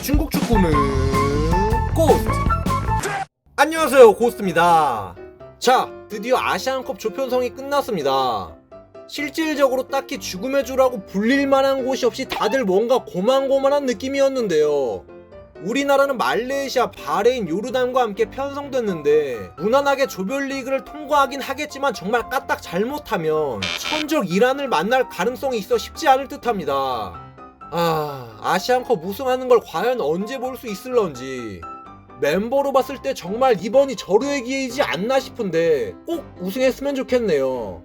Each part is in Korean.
중국 축구는 고스트. 안녕하세요, 고스트입니다. 자, 드디어 아시안컵 조편성이 끝났습니다. 실질적으로 딱히 죽음의 주라고 불릴 만한 곳이 없이 다들 뭔가 고만고만한 느낌이었는데요. 우리나라는 말레이시아, 바레인, 요르단과 함께 편성됐는데 무난하게 조별리그를 통과하긴 하겠지만 정말 까딱 잘못하면 천적 이란을 만날 가능성이 있어 쉽지 않을 듯합니다. 아시안컵 우승하는 걸 과연 언제 볼 수 있을런지. 멤버로 봤을 때 정말 이번이 절호의 기회이지 않나 싶은데 꼭 우승했으면 좋겠네요.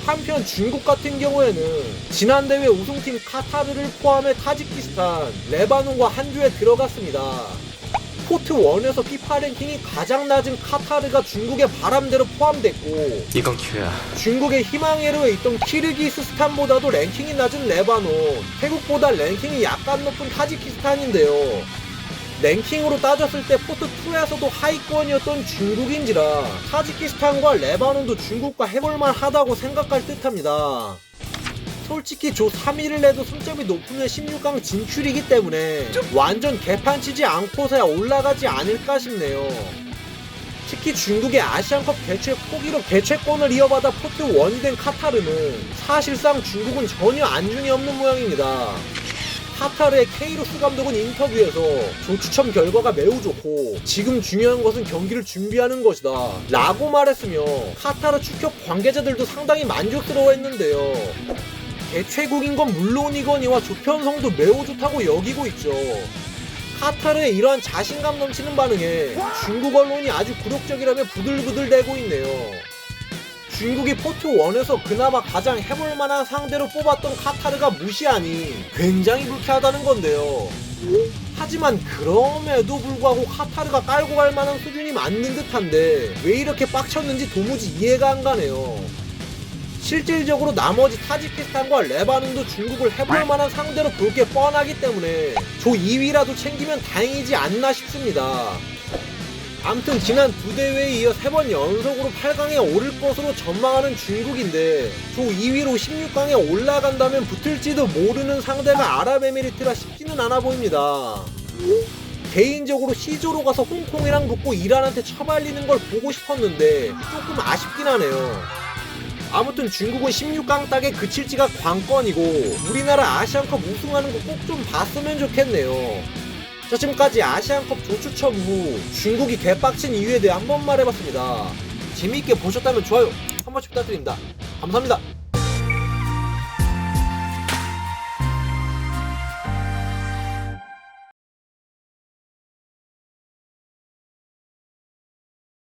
한편 중국 같은 경우에는 지난 대회 우승팀 카타르를 포함해 타지키스탄, 레바논과 한 조에 들어갔습니다. 포트 1에서 피파 랭킹이 가장 낮은 카타르가 중국의 바람대로 포함됐고, 이건 기회야. 중국의 희망회로에 있던 키르기스스탄보다도 랭킹이 낮은 레바논, 태국보다 랭킹이 약간 높은 타지키스탄인데요. 랭킹으로 따졌을 때 포트 2에서도 하위권이었던 중국인지라 타지키스탄과 레바논도 중국과 해볼만 하다고 생각할 듯합니다. 솔직히 조 3위를 내도 승점이 높으면 16강 진출이기 때문에 완전 개판 치지 않고서야 올라가지 않을까 싶네요. 특히 중국의 아시안컵 개최 포기로 개최권을 이어받아 포트 1이 된 카타르는 사실상 중국은 전혀 안중이 없는 모양입니다. 카타르의 케이로스 감독은 인터뷰에서 조 추첨 결과가 매우 좋고 지금 중요한 것은 경기를 준비하는 것이다 라고 말했으며 카타르 축협 관계자들도 상당히 만족스러워했는데요. 개최국인 건 물론이거니와 조편성도 매우 좋다고 여기고 있죠. 카타르의 이러한 자신감 넘치는 반응에 중국 언론이 아주 굴욕적이라며 부들부들대고 있네요. 중국이 포트 1에서 그나마 가장 해볼만한 상대로 뽑았던 카타르가 무시하니 굉장히 불쾌하다는 건데요. 하지만 그럼에도 불구하고 카타르가 깔고 갈 만한 수준이 맞는 듯한데 왜 이렇게 빡쳤는지 도무지 이해가 안 가네요. 실질적으로 나머지 타지키스탄과 레바논도 중국을 해볼 만한 상대로 볼 게 뻔하기 때문에 조 2위라도 챙기면 다행이지 않나 싶습니다. 암튼 지난 두 대회에 이어 3번 연속으로 8강에 오를 것으로 전망하는 중국인데 조 2위로 16강에 올라간다면 붙을지도 모르는 상대가 아랍에미리트라 쉽지는 않아 보입니다. 개인적으로 C조로 가서 홍콩이랑 붙고 이란한테 처발리는 걸 보고 싶었는데 조금 아쉽긴 하네요. 아무튼 중국은 16강 딱에 그칠지가 관건이고 우리나라 아시안컵 우승하는 거 꼭 좀 봤으면 좋겠네요. 자, 지금까지 아시안컵 조추첨 후 중국이 개빡친 이유에 대해 한번 말해봤습니다. 재미있게 보셨다면 좋아요 한 번씩 부탁드립니다. 감사합니다.